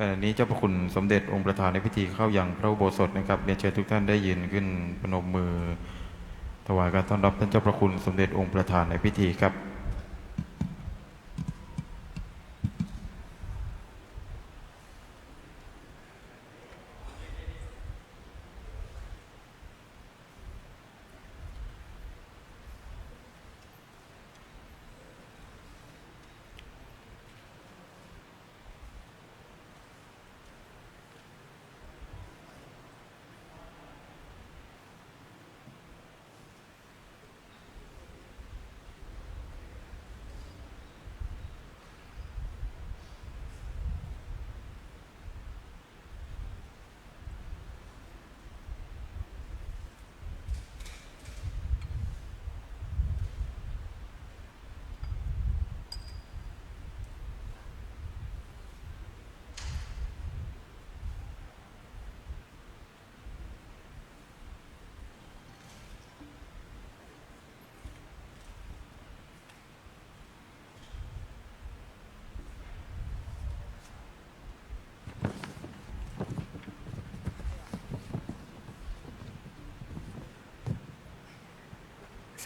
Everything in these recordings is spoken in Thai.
ขณะนี้เจ้าพระคุณสมเด็จองค์ประธานในพิธีเข้ายังพระอุโบสถนะครับเรียนเชิญทุกท่านได้ยืนขึ้นพนมมือถวายการต้อนรับท่านเจ้าพระคุณสมเด็จองค์ประธานในพิธีครับ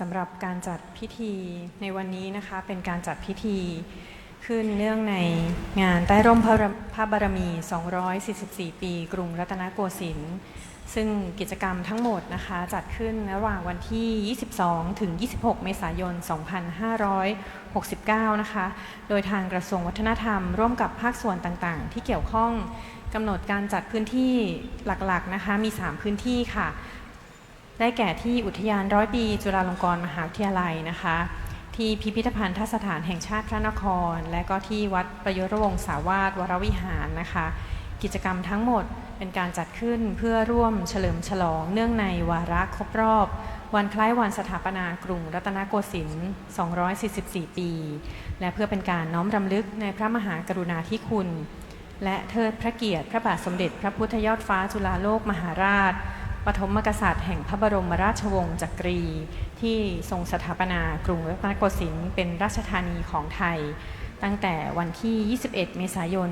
สำหรับการจัดพิธีในวันนี้นะคะเป็นการจัดพิธีขึ้นเนื่องในงานใต้ร่มพระบารมี 244 ปีกรุงรัตนโกสินทร์ซึ่งกิจกรรมทั้งหมดนะคะจัดขึ้นระหว่างวันที่ 22 ถึง 26 เมษายน 2569 นะคะโดยทางกระทรวงวัฒนธรรมร่วมกับภาคส่วนต่างๆที่เกี่ยวข้องกำหนดการจัดพื้นที่หลักๆนะคะมี 3 พื้นที่ค่ะได้แก่ที่อุทยาน100 ปีจุฬาลงกรณ์มหาวิทยาลัยนะคะที่พิพิธภัณฑสถานแห่งชาติพระนครและก็ที่วัดประยุรวงศาวาสวรวิหารนะคะกิจกรรมทั้งหมดเป็นการจัดขึ้นเพื่อร่วมเฉลิมฉลองเนื่องในวาระครบรอบวันคล้ายวันสถาปนากรุงรัตนโกสินทร์ 244 ปีและเพื่อเป็นการน้อมรำลึกในพระมหากรุณาธิคุณและเทิดพระเกียรติพระบาทสมเด็จพระพุทธยอดฟ้าจุฬาโลกมหาราชปฐมกษัตริย์แห่งพระบรมราชวงศ์จักรีที่ทรงสถาปนากรุงรัตนโกสินทร์เป็นราชธานีของไทยตั้งแต่วันที่ 21 เมษายน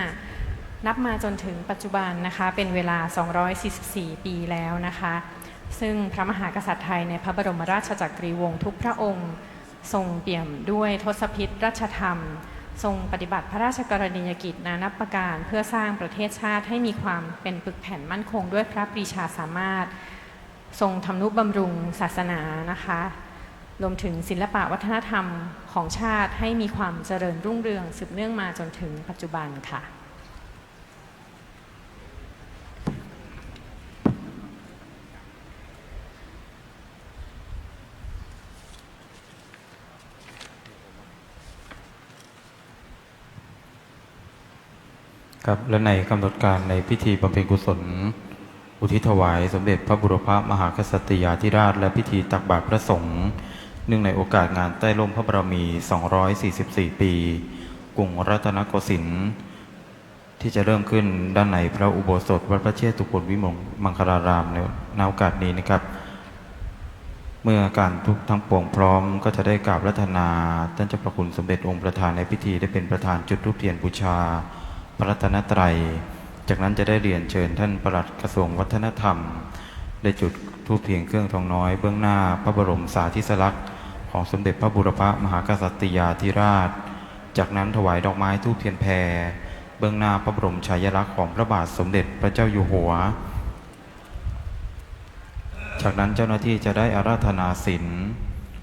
2325 นับมาจนถึงปัจจุบันนะคะเป็นเวลา 244 ปีแล้วนะคะซึ่งพระมหากษัตริย์ไทยในพระบรมราชจักรีวงศ์ทุกพระองค์ทรงเปี่ยมด้วยทศพิธราชธรรมทรงปฏิบัติพระราชกรณียกิจนานับประการเพื่อสร้างประเทศชาติให้มีความเป็นปึกแผ่นมั่นคงด้วยพระปรีชาสามารถทรงทำนุบำรุงศาสนานะคะรวมถึงศิลปะวัฒนธรรมของชาติให้มีความเจริญรุ่งเรืองสืบเนื่องมาจนถึงปัจจุบันค่ะครับและในกำหนดการในพิธีบำเพ็ญกุศลอุทิศถวายสมเด็จพระบุรพมหากษัตริยาธิราชและพิธีตักบาตรพระสงฆ์เนื่องในโอกาสงานใต้ร่มพระบารมี 244 ปีกรุงรัตนโกสินทร์ที่จะเริ่มขึ้นด้านในพระอุโบสถวัดพระเชตุพนวิมลมังคลารามในโอกาสนี้นะครับเมื่อการทุกทั้งปวงพร้อมก็จะได้กราบรัตนาท่านเจ้าพระคุณสมเด็จองค์ประธานในพิธีได้เป็นประธานจุดธูปเทียนบูชาพระรัตนตรัยจากนั้นจะได้เรียนเชิญท่านปลัดกระทรวงวัฒนธรรมได้จุดธูปเทียนเครื่องทองน้อยเบื้องหน้าพระบรมสาธิสลักษณ์ของสมเด็จพระบุรพมหากษัตริยาธิราชจากนั้นถวายดอกไม้ธูปเทียนแพรเบื้องหน้าพระบรมฉายาลักษณ์ของพระบาทสมเด็จพระเจ้าอยู่หัวจากนั้นเจ้าหน้าที่จะได้อาราธนาศีล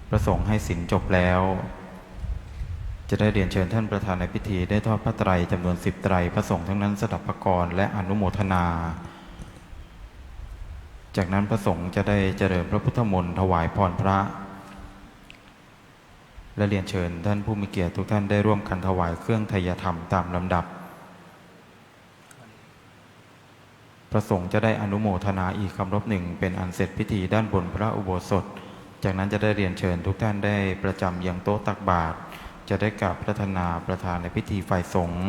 ประสงค์ให้ศีลจบแล้วจะได้เรียนเชิญท่านประธานในพิธีได้ทอดพระไตรจำนวน10 ไตรพระสงฆ์ทั้งนั้นสดับพระกรและอนุโมทนาจากนั้นพระสงฆ์จะได้เจริญพระพุทธมนต์ถวายพรพระและเรียนเชิญท่านผู้มีเกียรติทุกท่านได้ร่วมกันถวายเครื่องไทยธรรมตามลำดับพระสงฆ์จะได้อนุโมทนาอีกคำรบหนึ่งเป็นอันเสร็จพิธีด้านบนพระอุโบสถจากนั้นจะได้เรียนเชิญทุกท่านได้ประจำยังโต๊ะตักบาตรจะได้กราบพระธนาประธานในพิธีฝ่ายสงฆ์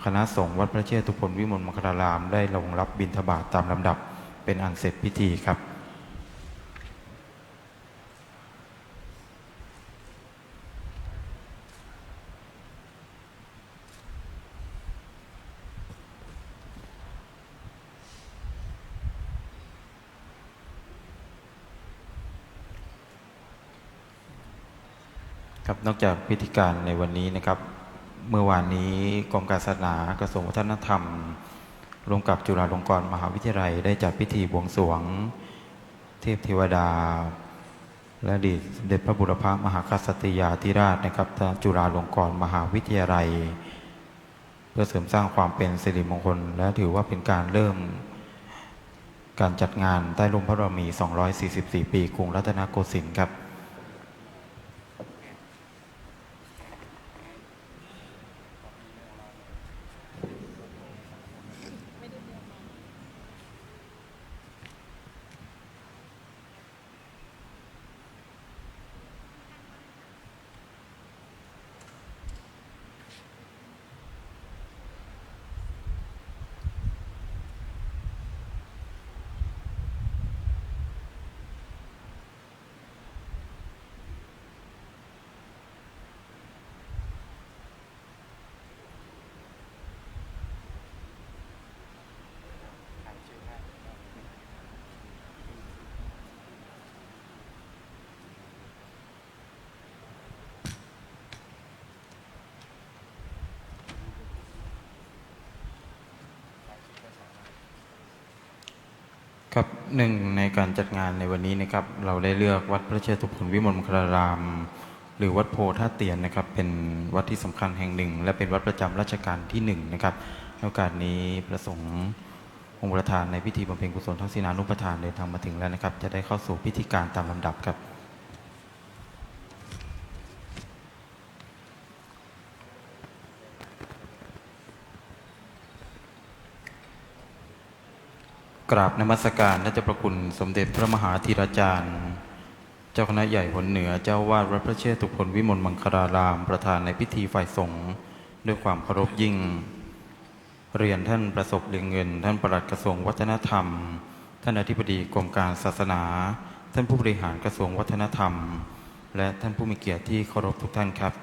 คณะสงฆ์วัดพระเชตุพนวิมลมังคลารามได้ลงรับบิณฑบาตตามลำดับเป็นอันเสร็จพิธีครับ ครับนอกจากพิธีการในวันนี้นะครับเมื่อวานนี้กรมการศาสนากระทรวงวัฒนธรรมร่วมกับจุฬาลงกรณ์มหาวิทยาลัยได้จัดพิธีบวงสรวงเทพเทวดาและอดีตสมเด็จพระบุรพมหากษัตริยาธิราชนะครับณจุฬาลงกรณ์มหาวิทยาลัยเพื่อเสริมสร้างความเป็นสิริมงคลและถือว่าเป็นการเริ่มการจัดงานใต้ร่มพระบารมี244ปีกรุงรัตนโกสินทร์ครับครับหนึ่งในการจัดงานในวันนี้นะครับเราได้เลือกวัดพระเชตุพนวิมลมังคลารามหรือวัดโพธาเตียนนะครับเป็นวัดที่สำคัญแห่งหนึ่งและเป็นวัดประจำรัชกาลที่หนึ่งนะครับในโอกาสนี้ประสงค์องค์ประธานในพิธีบำเพ็ญกุศลทั้งศีลานุปทานเดินทางมาถึงแล้วนะครับจะได้เข้าสู่พิธีการตามลำดับครับกราบนมัสการและเจ้าประคุณสมเด็จพระมหาธีราจารย์เจ้าคณะใหญ่หนเหนือเจ้าวาดวัดพระเชตุพนวิมลมังคลารามประธานในพิธีฝ่ายสงฆ์ด้วยความเคารพยิ่งเรียนท่านประสบเรียงเงินท่านปลัดกระทรวงวัฒนธรรมท่านอธิบดีกรมการศาสนาท่านผู้บริหารกระทรวงวัฒนธรรมและท่านผู้มีเกียรติที่เคารพทุกท่านครับ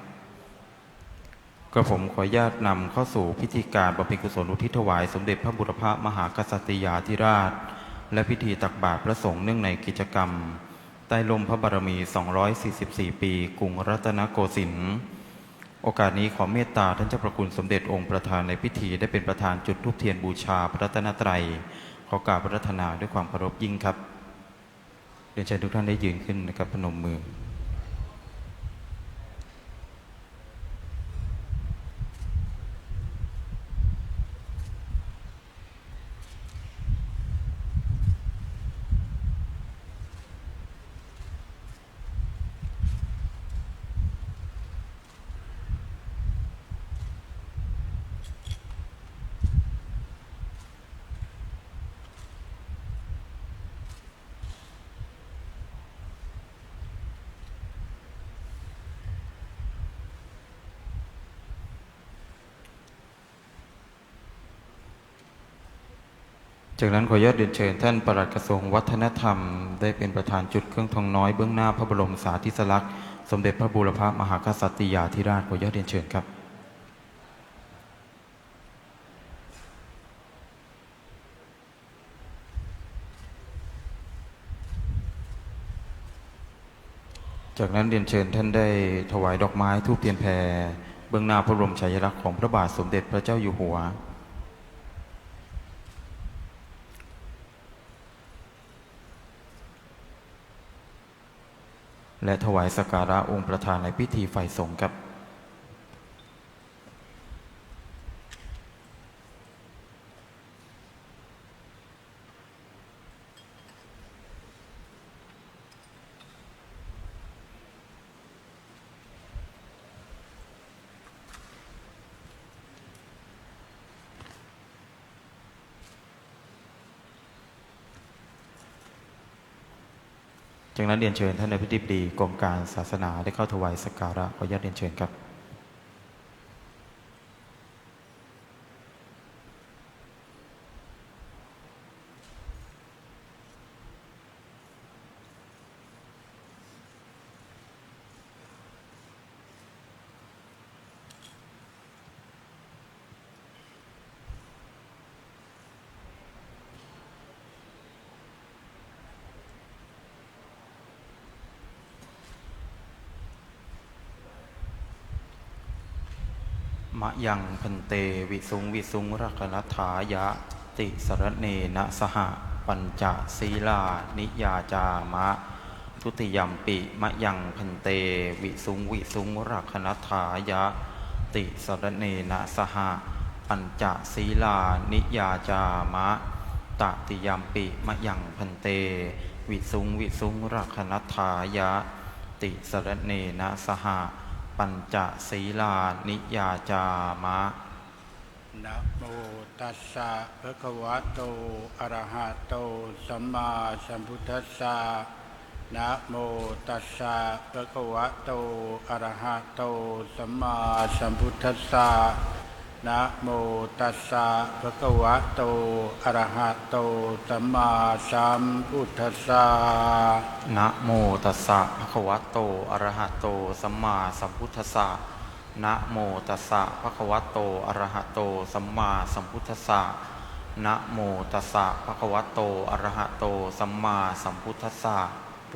กระผมขออนุญาตนำเข้าสู่พิธีการบำเพ็ญกุศลอุทิศถวายสมเด็จพระบุรพมหากษัตริยาธิราชและพิธีตักบาตรพระสงฆ์เนื่องในกิจกรรมใต้ร่มพระบารมี244ปีกรุงรัตนโกสินทร์โอกาสนี้ขอเมตตาท่านเจ้าประคุณสมเด็จองค์ประธานในพิธีได้เป็นประธานจุดธูปเทียนบูชาพระรัตนตรัยขอกราบพระรัตนาด้วยความเคารพยิ่งครับเรียนเชิญทุกท่านได้ยืนขึ้นนะครับพนมมือจากนั้นขออนุญาตเรียนเชิญท่านปลัดกระทรวงวัฒนธรรมได้เป็นประธานจุดเครื่องทองน้อยเบื้องหน้าพระบรมสารีริกลักษณ์สมเด็จพระบูรพมหากษัตริยาธิราชขออนุญาตเรียนเชิญครับจากนั้นเรียนเชิญท่านได้ถวายดอกไม้ธูปเทียนแพรเบื้องหน้าพระบรมฉายาลักษณ์ของพระบาทสมเด็จพระเจ้าอยู่หัวและถวายสักการะองค์ประธานในพิธีฝ่ายสงฆ์ครับจากนั้นเรียนเชิญท่านอธิบดีกรมการศาสนาได้เข้าถวายสักการะขออนุญาตเรียนเชิญครับ มะยังพันเตวิสุงวิสุงรักนัฏฐายะติสรเนนะสหปัญจศีลานิยาจามะทุติยัมปิมะยังพันเตวิสุงวิสุงรักนัฏฐายะติสรเนนะสหปัญจศีลานิยาจามะตติยัมปิมะยังพันเตวิสุงวิสุงรักนัฏฐายะติสรเนนะสหปัญจศีลานิยาจามะนะโมตัสสะภะคะวะโตอะระหะโตสัมมาสัมพุทธัสสะนะโมตัสสะภะคะวะโตอะระหะโตสัมมาสัมพุทธัสสะนะโมตัสสะภะคะวะโตอะระหะโตสัมมาสัมพุทธัสสะนะโมตัสสะภะคะวะโตอะระหะโตสัมมาสัมพุทธัสสะนะโมตัสสะภะคะวะโตอะระหะโตสัมมาสัมพุทธัสสะนะโมตัสสะภะคะวะโตอะระหะโตสัมมาสัมพุทธัสสะ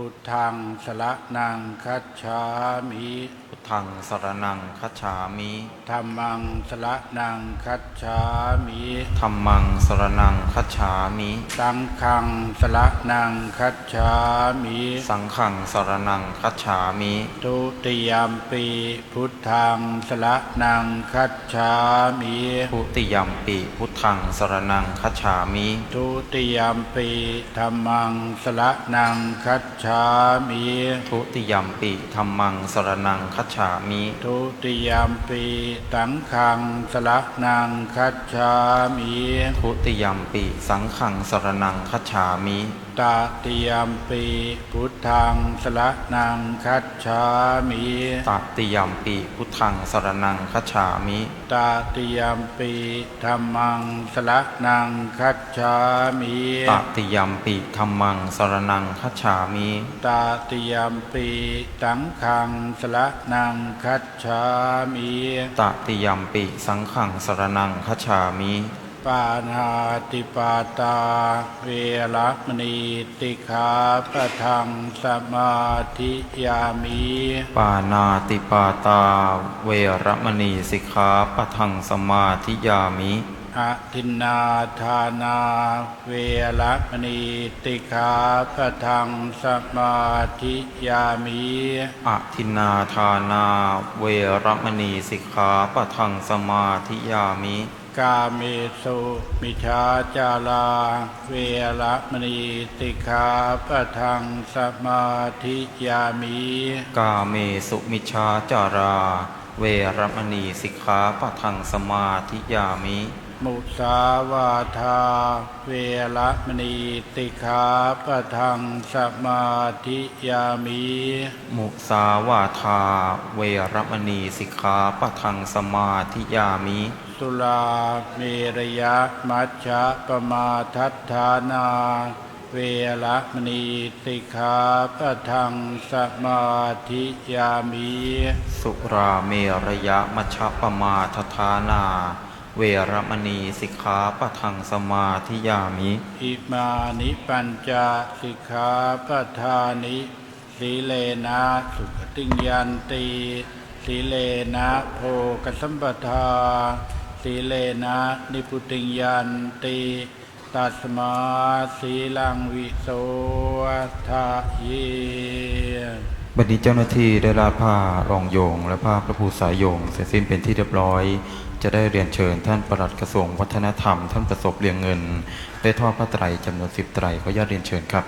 พุทธังสรณังคัจฉามิ พุทธังสรณังคัจฉามิ ธัมมังสรณังคัจฉามิ ธัมมังสรณังคัจฉามิ สังฆังสรณังคัจฉามิ สังฆังสรณังคัจฉามิทุติยัมปีพุทธังสรณังคัจฉามิทุติยัมปิพุทธังสรณังคัจฉามิทุติยัมปีธัมมังสรณังคัจฉามิทุติยัมปิธัมมังสรณังคัจฉามิทุติยัมปีสังฆังสรณังคัจฉามิทุติยัมปิสังฆังสรณังคัจฉามิตติยัมปีพุทธังสรณังคัจฉามิตติยัมปิพุทธังสรณังคัจฉามิตติยัมปีธัมมังสรณังคัจฉามิตติยัมปิธัมมังสรณังคัจฉามิตติยัมปีสังฆังสรณังคัจฉามิตติยัมปิสังฆังสรณังคัจฉามิปานาติปาตาเวรมณีติขาปะทังสมาธิยามิปานาติปาตาเวรมณีสิกขาปะทังสมาธิยามิอะทินนาทานาเวรมณีติขาปะทังสมาธิยามิอะทินนาทานาเวรมณีสิกขาปะทังสมาธิยามิกาเมสุมิชาจาราเวรมณีติขาปะทังสมาธิยามิกาเมสุมิชาจาราเวรมณีสิกขาปะทังสมาธิยามิมุสาวาทาเวรมณีติขาปะทังสมาธิยามิมุสาวาทาเวรมณีสิกขาปะทังสมาธิยามิสุราเมรยะมัชฌะปมาทัฏฐานาเวรมณีสิกขาปะทังสมาธิยามิสุราเมรยะมัชฌะปมาทัฏฐานาเวรมณีสิกขาปะทังสมาธิยามิอิมานิปัญจสิกขาปทานิสีเลนะสุขติยันติสีเลนะโภคสัมปทาสีเลนะนิพุติยันติตัสมาสีลังวิโสทะเยบัดนี้เจ้าหน้าที่ได้รับผ้ารองโยงและผ้าพระภูสายโยงเสร็จสิ้นเป็นที่เรียบร้อยจะได้เรียนเชิญท่านปลัดกระทรวงวัฒนธรรมท่านประสบเรียงเงินได้ทอดผ้าไตรจำนวน10 ไตรขออนุญาตเรียนเชิญครับ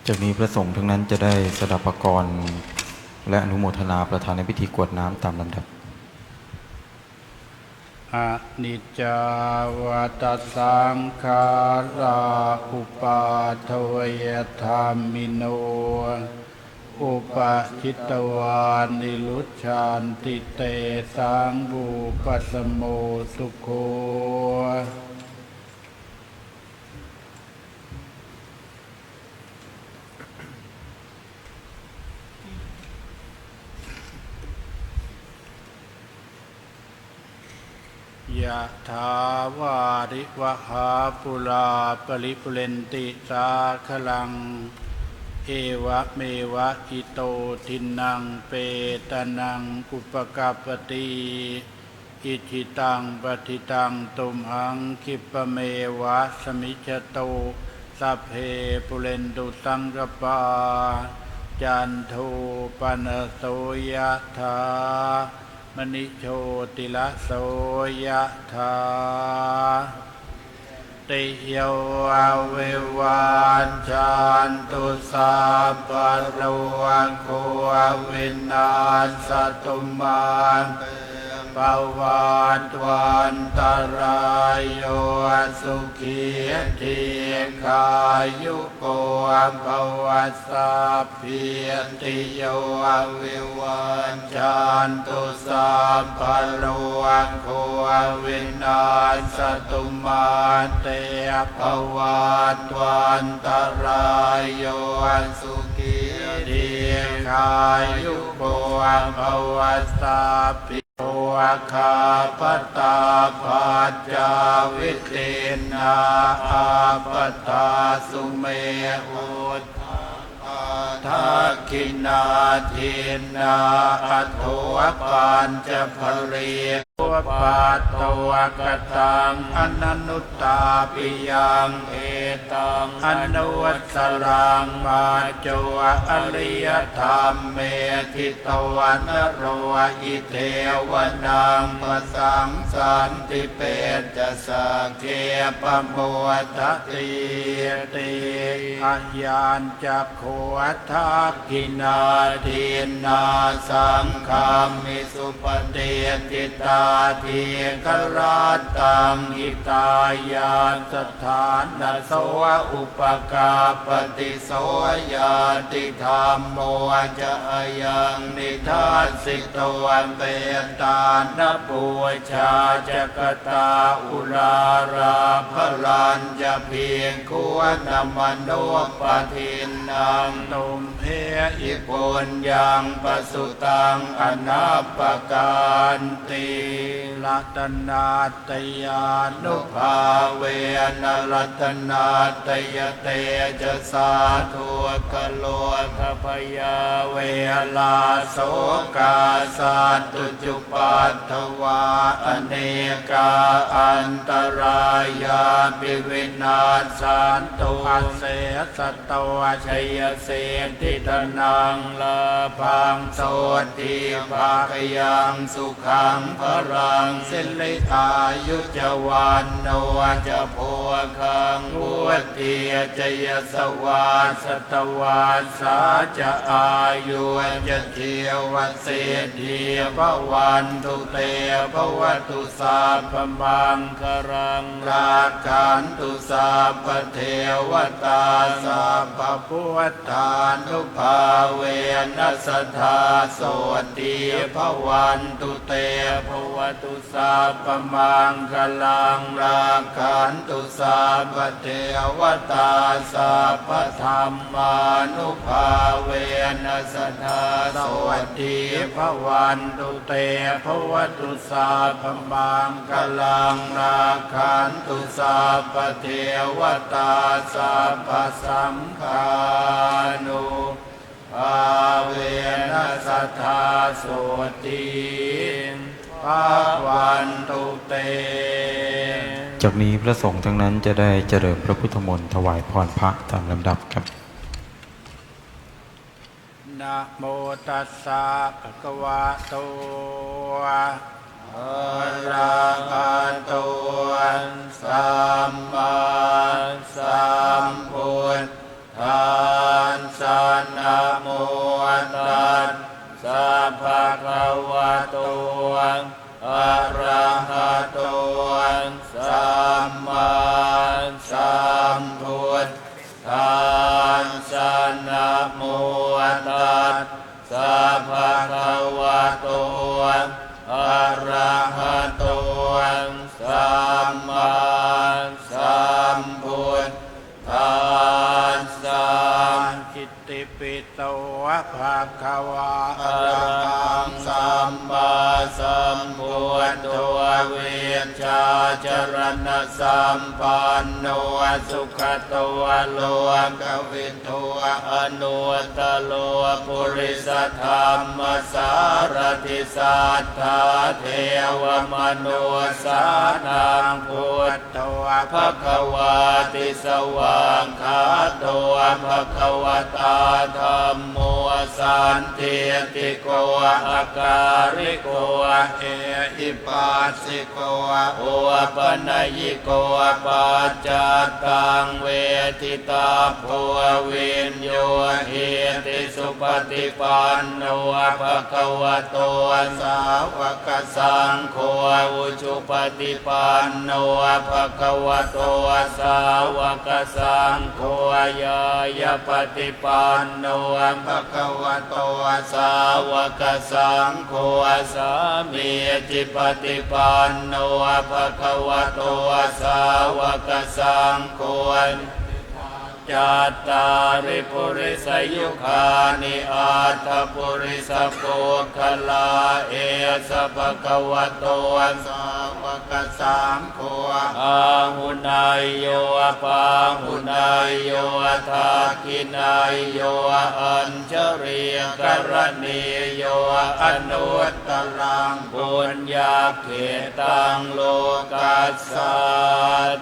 จากนี้พระสงฆ์ทั้งนั้นจะได้สดับปกรณ์และอนุโมทนาประธานในพิธีกรวดน้ำตามลำดับ อนิจจาวัตสังขาราอุปาทวยธรรมิโนอุปชิตวานิรุชฌานติเตสังบูปัสสโมสุโขยะถาวาริวหาปุราปริปุเรนติสาคลังเอวะเมวะอิโตทินังเปตานังอุปกัปปติอิจิตังปฏิตังตุมหังคิปะเมวะสมิจจโตสัพเพปุเรนตุสังกปาจันโทปนโสยะถามณิโชติละโสยะถาติโยอาเววันจันตุสัพพะโลกโควินาศตุมาภวันตวันตรายโยสุขีทีขายุโกภวสัพพิติโยวิวันจันตุสัพพะโลกโควินาศตุมาเตภวันตวันตรายโยสุขีทีขายุโกภวสัพพิโอคาปตาปัจจาวิเตนะอาปตาสุเมอุททักขินาทินาอัตโถปัญจภริวปัตตวกตังอนันนุตตาปิยังเอตังอนุวัสสรังมาโจอริยธรรมเมทิตวันโรอิเทวนังปสังสันติเปจะสักเกปโมทัตติติอาญานจักโขทักขินาทินาสังฆามิสุปฏิติตาทีกราตังอิตายาสถานโสอุปกาปฏิโสยาติธรรมโมจะยังนิทัสสิโตเปตานปุชาจักตาอุลาราภรัญจะเพียงควรมโนปทินนางตุมเพอิปุญญังปสุตังอนัปปการติรัตนาตยานุภาเวนรัตนาตยเตจะสาธุกโลทพยาเวลาโสกาสัตตุจุปัตถวาอเนกาอันตรายาปิวินาสันตุอัสเสสตวชัยเสติธนังลาพังโสติภาคยังสุขังพรังสิริอายุจวันโนจะโพคังวุติจยสวาสตวาสาจะอายุจะเทียวเศรษฐีภวันตุเตภวตุสาพมังครังราคันตุสาพเทวตาสาพพุทธานุภาเวนัสธาโสติภวันตุเตภวตุสาพมังคลังราคันตุสาพเทวตาสาพธรรมานุภาเวนัสธาโสติภวันตุเตภวตุสาพมังคลังราคันตุสาพเทวตาสาพสังฆานุภาเวนัสธาโสติภวันตุเต จากนี้พระสงฆ์ทั้งนั้นจะได้เจริญพระพุทธมนต์ถวายพรพระตามลำดับครับ นะโมตัสสะภะคะวะโตอะระหะโตสัมมาสัมพุทธัส งอะระหะโตสัมมาสัมพุทธัสสะนะโมตัสสะภะคะวะโตอะระหะโตสัมมาสัมพุทธัสสะ จิตติปิโตภะคะวะ อะระหังสัมมาสัมพุทโธเวชชาจรณะสัมปันโนสุขโตโลกวิทูอนุตตโลปุริสธรรมสารติสัทธาเทวมนุสานังพุทโธภควาติสวากขาโตภควตาธัมโมสันติติโกอาการิโกเอหิปัสสิโกโอปนัยโกปัจจตังเวทิตาโพวินโยเหติสุปฏิปันโนภควโตสาวกสังโฆอุชุปฏิปันโนภควโตสาวกสังโฆยายปฏิปันโนภควโตสาวกสังโฆสามีจิปฏิปันโนภควโตสาวกสังโฆจัตตาริปุริสยุคานิอาตปุริสปุคลาเอสภะคะวะโตสาวกสังโฆอาหุนายโยปาหุนายโยทักขินายโยอัญชริยกรณีโยอนุตตรังปุญญาเขตังโลกัสส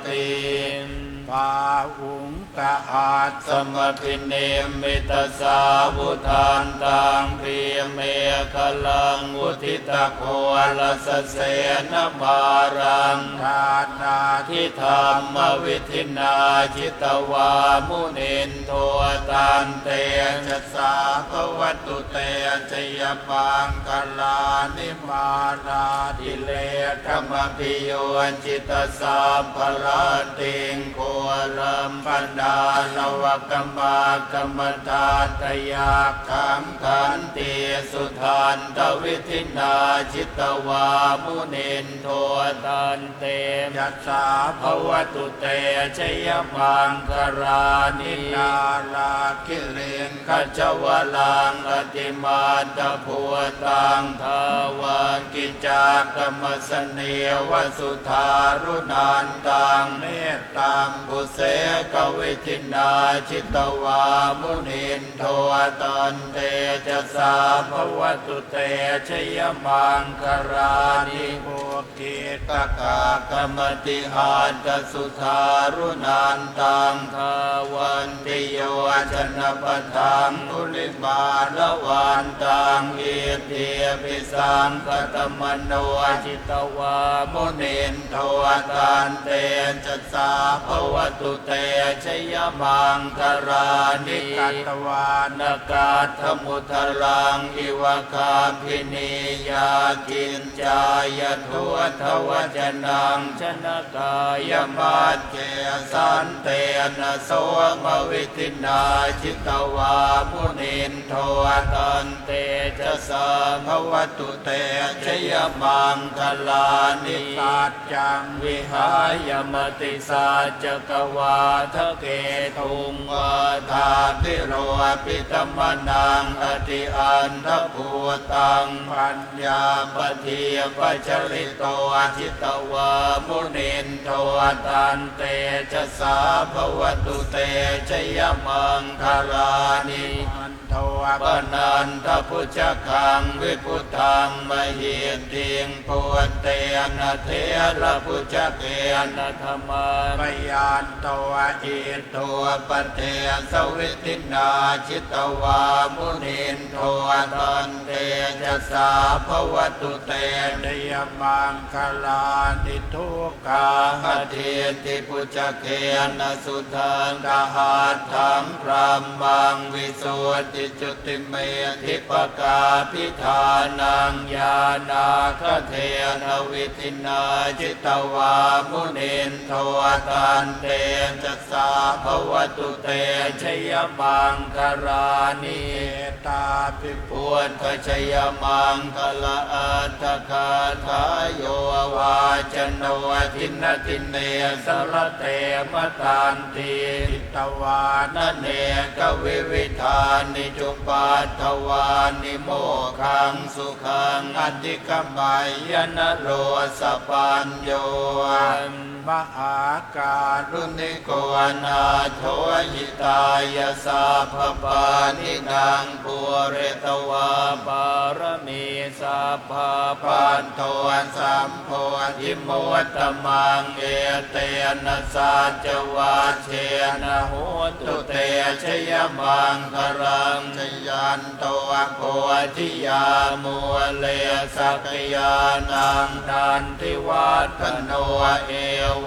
ติปาอุงกะอาต สมพิเนมิตสาวุทานตังพิเมฆลังอุทิตโคลสเสนมารัง ทานา ทิธรรมวิธินาจิตวามุนินโทตันเต จัสสาภวัตุเตชยปังคลานิมาราดิ ดิ เล เลธรรมพิโยจิตสาภลาติงโคลัมปนาลวกมากรรมตาตยาขังขันติสุทันตวิธินาจิตวามุนินโทตันเต ยัสสาภ ภวตุเตชยมังคารานิ นาราคิเลน ขจวลังอติมาตพัวตังทาวากิจากรรมสเนวสุธารุนันตัง เมตตัง บุเสกวิธินาจิตวามุนินโทตันเตจะสาภวตุเตชยมังคารานิ โอเกต ตกากรรมติหานตสุธารุนันตังทาวันติโยชนะปะทังทุลิมาละวันตังเอเทียปิสังกตมโนจิตวามุนินโทตันเตจัสสาภวตุเตชยมังคารานิ กัตวาน กาธมุทลังอิวคาพินิยากินจายทุทวจนังชนะกายมาเกสันเตนะโสมวิธินาจิตวามุนินโทตันเตจะสาภวตุเตชยมังคลานิ สัจจัง วิหายมติสาจกวาทะเกตุงวาทาพิโรปิตมนังอติอันทภูตัง ปัญญา ปะเทียปะจริโตจิตวามุนินโทตันเตจะสาภวตุเตชยมังคารานิ มันโท ปนันทพุชคังวิพุทังมหิติงปุตเตนะเทระพุชเกนะธรรมา ปยานโตอิโต ตัวปเทสวิตินาจิตวามุนินโทตันเตจะสาภวตุเต เดยมังคลานิทุกขา หเทติปุจเกนะสุทันตหัตถังพรหมังวิสุทธิ จุติเมทิปกาพิธานังญาณาคเทนวิทินาจิตวามุนินโทตันเตจัสสาภวตุเตชยมังคารานิตาภิพุทธชยมังคลอัตถคาทายโยวาจโนทินติเนสรเตมตันติตวานเนกวิวิธานิจุปัตถวานิโมขังสุขังอธิกมายนโรสปัญโยมหาการุณิโกนาโทหิตายาสาภปานินังปุเรตวาปารมีสัพพะปันโทสัมโพธิโมตตมังเอเตนะสัจวาเชนะโหตุเตชยมังครังชยันโตโพธิยามุเลสักยานังดันทิวัฒโนเอ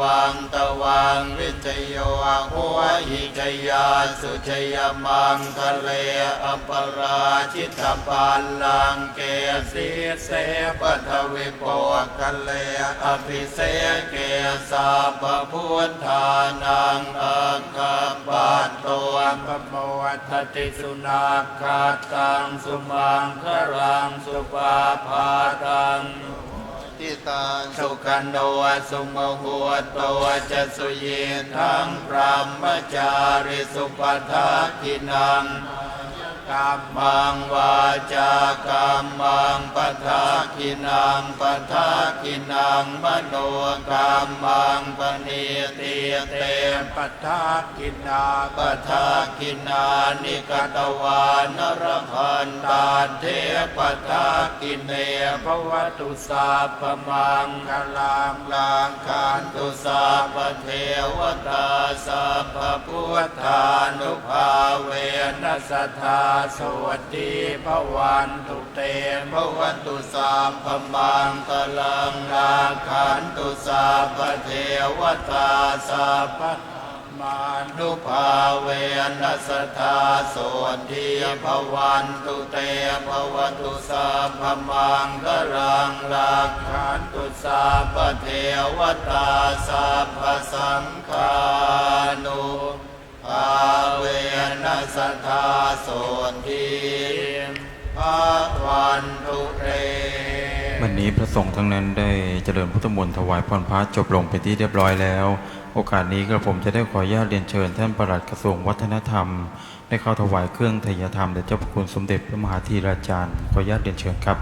วังตวังวิจโยหัวหิจยาสุจยมังคะเลอปราชิตปัลลังเกสีเสปทวิโปคะเลอภิเสเกสาปพุทธานังอังคปัตโตปโมทติสุนาคาตังสุมังครังสุปาภาตังทิตังสุขันโดสุโมหัวโตจะสุเยทังพรหมจาริสุปทักขินังกัมมังวาจากัมมังปทักขินังปทักขินังมโนกัมมังปณิติเตปทักขินาปทักขินานิกตวานรพันตาเทปทักขิเนภวตุสาปมังคลังลังคันตุสาปเทวตาสัพพพุทธานุภาเวนัสสทาสวัสดีภวันตุเตภวันตุสาพมังคลังราคันตุสาพเทวตาสัพพมานุภาเวนัสสทาสวัสดีภวันตุเตภวันตุสาพมังคลังราคันตุสาพเทวตาสัพพสังฆานุภาเวนัสสทาโสติภาวันตุเร วันนี้พระสงฆ์ทั้งนั้นได้เจริญพุทธมนต์ถวายพรพระจบลงเป็นที่เรียบร้อยแล้วโอกาสนี้กระผมจะได้ขออนุญาตเรียนเชิญท่านปลัดกระทรวงวัฒนธรรมได้เข้าถวายเครื่องไตรยธรรมแด่เจ้าพระคุณสมเด็จพระมหาธีราจารย์ขออนุญาตเรียนเชิญครับ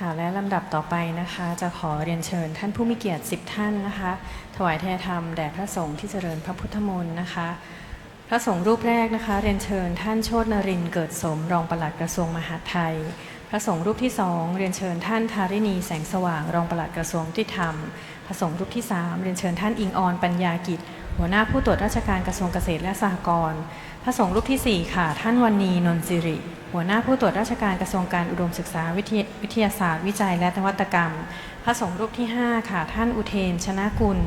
ค่ะและลำดับต่อไปนะคะจะขอเรียนเชิญท่านผู้มีเกียรติ10ท่านนะคะถวายแทนธรรมแด่พระสงฆ์ที่เจริญพระพุทธมนต์นะคะพระสงฆ์รูปแรกนะคะเรียนเชิญท่านโชตินรินทร์เกิดสมรองปลัดกระทรวงมหาดไทยพระสงฆ์รูปที่2เรียนเชิญท่านธาริณีแสงสว่างรองปลัดกระทรวงยุติธรรมพระสงฆ์รูปที่3เรียนเชิญท่านอิงออนปัญญากิจหัวหน้าผู้ตรวจราชการกระทรวงเกษตรและสหกรณ์พระสงฆ์รูปที่4ค่ะท่านวรรณีนนท์สิริหัวหน้าผู้ตรวจราชการกระทรวงการอุดมศึกษาวิทยาศาสตร์วิจัยและนวัตกรรมพระสงฆ์รูปที่5ค่ะท่านอุเทนชนะกุล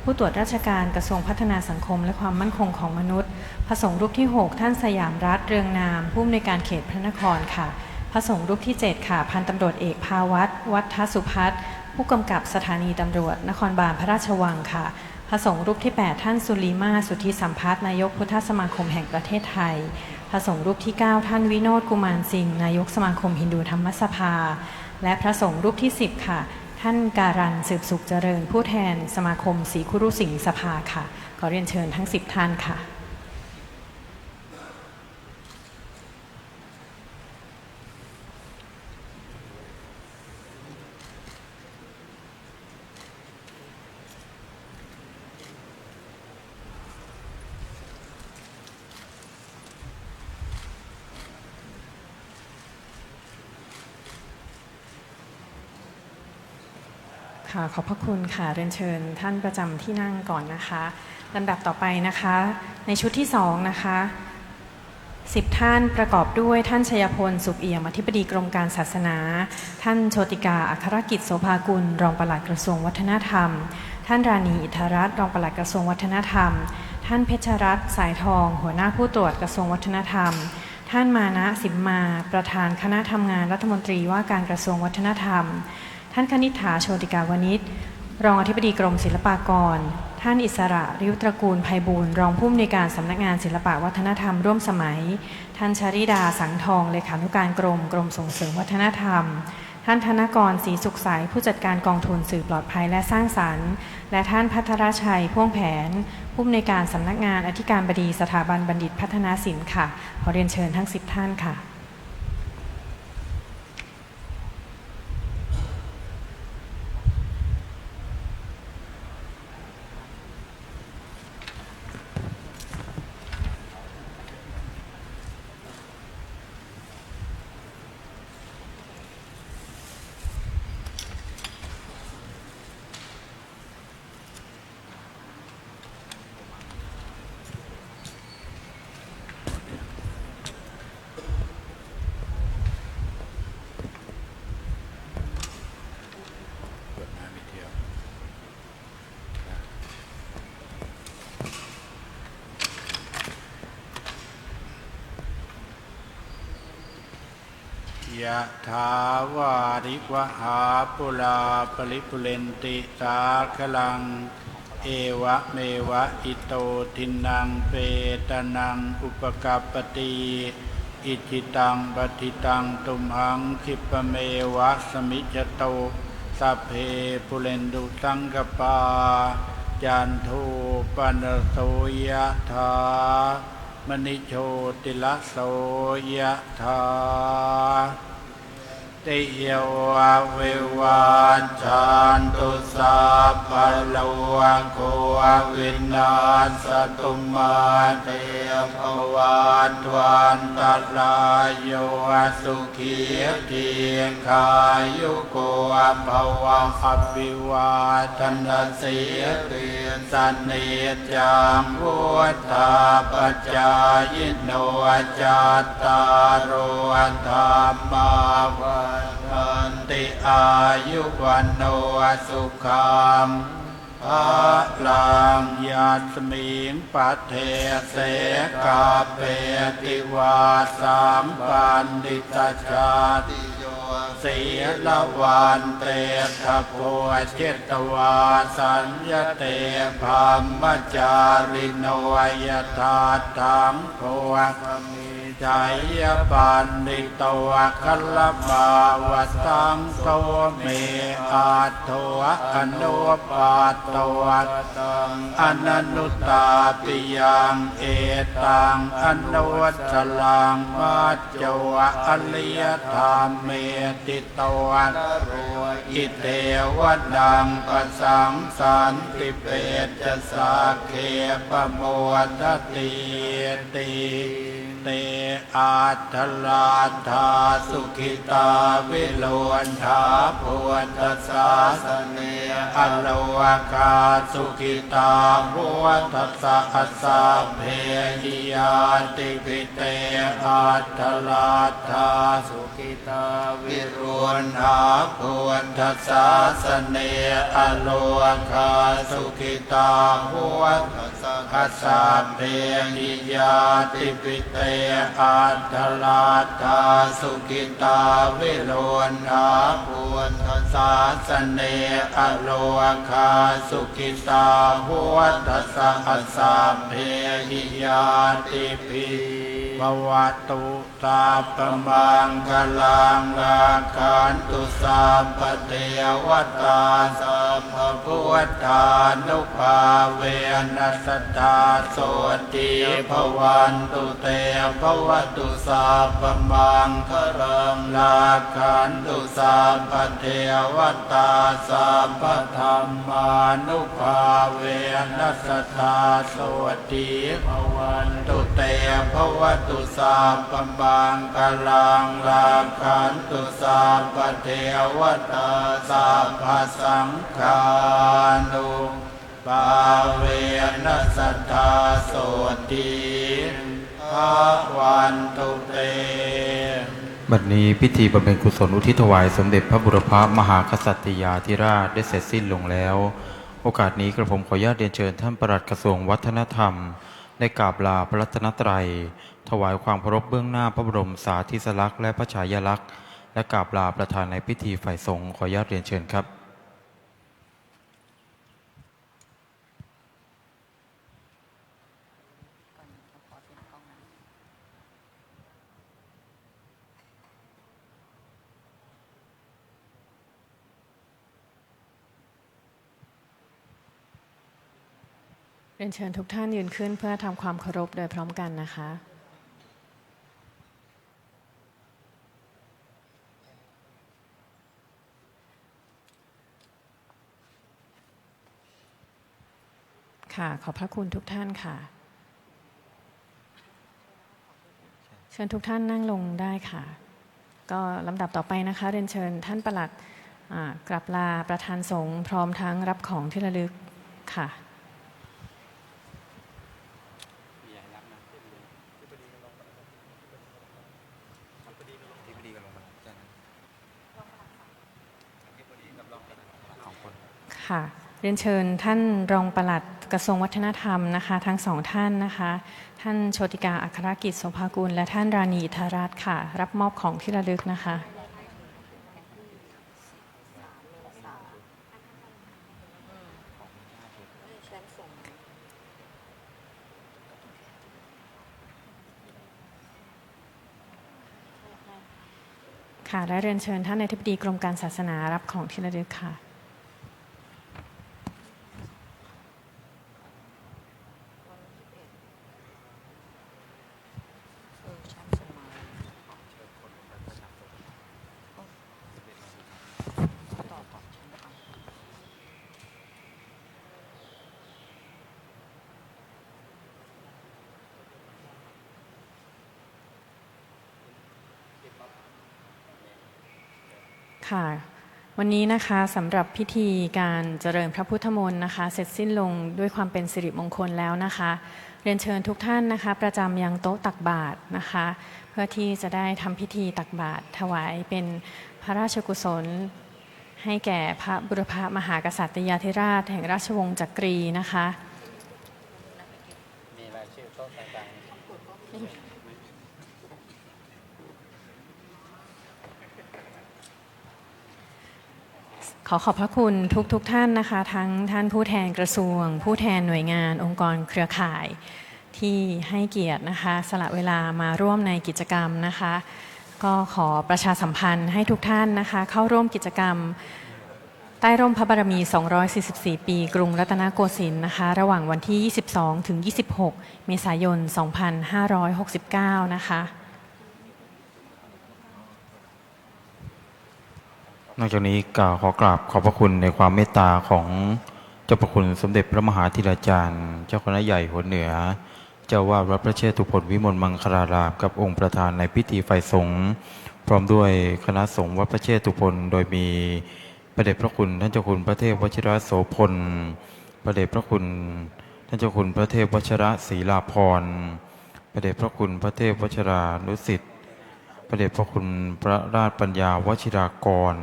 ผู้ตรวจราชการกระทรวงพัฒนาสังคมและความมั่นคงของมนุษย์พระสงฆ์รูปที่6ท่านสยามรัตน์เรืองนามผู้อำนวยการเขตพระนครค่ะพระสงฆ์รูปที่7ค่ะพันตำรวจเอกภาวัฒน์วัฒสุพัฒน์ผู้กำกับสถานีตำรวจนครบาลพระราชวังค่ะพระสงฆ์รูปที่8ท่านสุลีมาสุทธิสัมภัทรนายกพุทธสมาคมแห่งประเทศไทยพระสงฆ์รูปที่9ท่านวิโนชกุมารสิงห์นายกสมาคมฮินดูธรรมสภาและพระสงฆ์รูปที่10ค่ะท่านการันสืบสุขเจริญผู้แทนสมาคมศรีคุรุสิงห์สภาค่ะขอเรียนเชิญทั้ง10ท่านค่ะ ค่ะขอบพระคุณค่ะเรียนเชิญท่านประจำที่นั่งก่อนนะคะลำดับต่อไปนะคะในชุดที่2นะคะ10ท่านประกอบด้วยท่านชัยพลสุขเอี่ยมอธิบดีกรมการศาสนาท่านโชติกาอัครกิจโสภากุลรองปลัดกระทรวงวัฒนธรรมท่านราณีอิทธรัตน์รองปลัดกระทรวงวัฒนธรรมท่านเพชรรัตน์สายทองหัวหน้าผู้ตรวจกระทรวงวัฒนธรรมท่านมานะสิมมาประธานคณะทำงานรัฐมนตรีว่าการกระทรวงวัฒนธรรมท่านคณิษฐาโชติกาวนิชรองอธิบดีกรมศิลปากรท่านอิสระริ้วตระกูลไพบูลย์รองผู้อำนวยการสำนักงานศิลปวัฒนธรรมร่วมสมัยท่านชริดาสังทองเลขานุการกรมส่งเสริมวัฒนธรรมท่านธนกรศรีสุขใสผู้จัดการกองทุนสื่อปลอดภัยและสร้างสรรค์และท่านพัทรชัยพ่วงแผนผู้อำนวยการสำนักงานอธิการบดีสถาบันบัณฑิตพัฒนาศิลป์ค่ะขอเรียนเชิญทั้ง10ท่านค่ะยะถาวาริวหาปุราปริปุเรนติสาคลังเอวะเมวะอิโตทินังเปตนังอุปกัปปติอิจิตังปฏิตังตุมหังคิปะเมวะสมิจจโตสัพเพปุเรนตุสังกปาจันโทปนโสยะถามณิโชติละโสยะถาติยวะเววันจันตุสัพพะโลกโควินาศตุมาเตภวันตวันตรายโยสุขีทีขายุโกภวะอภิวาทนาสีติสันนิจังวุฒาปัจจายโนจัตตารโอธรรมาวันติอายุวันโนสุขังภะลังยัสมิงปัทเทเสกาเปติวาสัมปันติตชาติโยศีลวันเตถะโพเจตวาสัญญเตภัมมจาริโนยถาทังโพมิใจยปันติโตคัลลมาวสังโตเมอาโทอนุปาโตตังอนันตุตาปิยังเอตังอนุวัชลังมัจโจอริยธรรมเมติโตอิเทวดังปสังสันติเปจะสักเขปโมทติติเตอาทลาธาสุขิตาวิโลนธาภวตสาสเนอโลวคาสุขิตาภวตสะอัสสะเพหิยาติปิเตอาทลาธาสุขิตาวิโรนธาภวตสาสเนอโลวคาสุขิตาภวตสะอัสสะเพหิยาติปิเตอาทลาธาสุขิตาวิโรนธาภวตสาสเนอโลคาสุขิตาภวตสะอัสสะเพหิยาติปิภวตุตาปมังคลังราคันตุสัพพเทวตาสัพพพุทธานุภาเวนัสสตาโสติภวันตุเตภวตุสัพพมังคลังราคันตุสัพพเทวตาสัพพธรรมานุภาเวนัสสตาโสติภวันตุเตภวตุสัพพมังคลังราคันตุสัพพเทวตาสัพพสังฆ คานุปาเวนัสสัทธาโสติภาวันตุเต บัดนี้พิธีบำเพ็ญกุศลอุทิศถวายสมเด็จพระบุรพมหากษัตริยาธิราชได้เสร็จสิ้นลงแล้วโอกาสนี้กระผมขออนุญาตเรียนเชิญท่านปลัดกระทรวงวัฒนธรรมได้กราบลาพระรัตนตรัยถวายความเคารพเบื้องหน้าพระบรมสารีสลักษณ์และพระฉายาลักษณ์และกราบลาประธานในพิธีฝ่ายสงฆ์ขออนุญาตเรียนเชิญครับเรียนเชิญทุกท่านยืนขึ้นเพื่อทำความเคารพโดยพร้อมกันนะคะค่ะขอบพระคุณทุกท่านค่ะเชิญทุกท่านนั่งลงได้ค่ะก็ลำดับต่อไปนะคะเรียนเชิญท่านปลัดกราบลาประธานสงฆ์พร้อมทั้งรับของที่ระลึกค่ะค่ะเรียนเชิญท่านรองปลัดกระทรวงวัฒนธรรมนะคะทั้งสองท่านนะคะท่านโชติกาอัครกิจโสภากุลและท่านราณีอิทธารัตน์ค่ะรับมอบของที่ระลึกนะคะค่ะและเรียนเชิญท่านอธิบดีกรมการศาสนารับของที่ระลึกค่ะค่ะวันนี้นะคะสำหรับพิธีการเจริญพระพุทธมนต์นะคะเสร็จสิ้นลงด้วยความเป็นสิริมงคลแล้วนะคะเรียนเชิญทุกท่านนะคะประจำยังโต๊ะตักบาตรนะคะเพื่อที่จะได้ทำพิธีตักบาตรถวายเป็นพระราชกุศลให้แก่พระบุรพมหากษัตริยาธิราชแห่งราชวงศ์จักรีนะคะมีรายชื่อโต๊ะต่างขอขอบพระคุณทุกท่านนะคะทั้งท่านผู้แทนกระทรวงผู้แทนหน่วยงานองค์กรเครือข่ายที่ให้เกียรตินะคะสละเวลามาร่วมในกิจกรรมนะคะก็ขอประชาสัมพันธ์ให้ทุกท่านนะคะเข้าร่วมกิจกรรมใต้ร่มพระบารมี244ปีกรุงรัตนโกสินทร์นะคะระหว่างวันที่22ถึง26เมษายน2569นะคะนอกจากนี้ขอกราบขอบพระคุณในความเมตตาของเจ้าพระคุณสมเด็จพระมหาธิราจารย์เจ้าคณะใหญ่หัวเหนือเจ้าวาดวัดพระเชตุพนวิมลมังคลารามกับองค์ประธานในพิธีฝ่ายสงฆ์พร้อมด้วยคณะสงฆ์วัดพระเชตุพนโดยมีพระเดชพระคุณท่านเจ้าคุณพระเทพวชิรโสพลพระเดชพระคุณท่านเจ้าคุณพระเทพวชิรศรีลาภรณ์พระเดชพระคุณพระเทพวชิรานุสิทธิ์พระเดชพระคุณพระราชปัญญาวชิรากร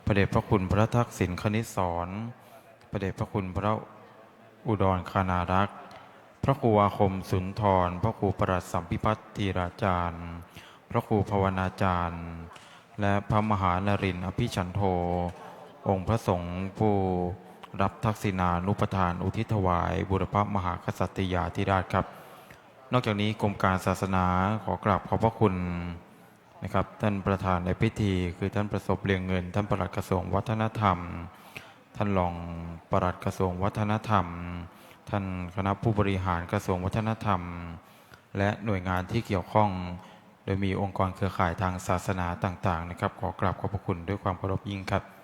พระเดชพระคุณพระทักษิณคณิศรพระเดชพระคุณพระอุดรคานารักษ์พระครูอาคมสุนทรพระครูประหลัดสัมพิพัฒน์ธีราจารย์พระครูภาวนาจารย์และพระมหานรินทร์อภิชันโธองค์พระสงฆ์ผู้รับทักษิณานุปทานอุทิศถวายบุรพมหากษัตริยาธิราชครับนอกจากนี้กรมการศาสนาขอกราบขอบพระคุณนะครับท่านประธานในพิธีคือท่านประสบเรียงเงินท่านปลัดกระทรวงวัฒนธรรมท่านรองปลัดกระทรวงวัฒนธรรมท่านคณะผู้บริหารกระทรวงวัฒนธรรมและหน่วยงานที่เกี่ยวข้องโดยมีองค์กรเครือข่ายทางศาสนาต่างๆนะครับขอกราบขอบพระคุณด้วยความเคารพยิ่งครับ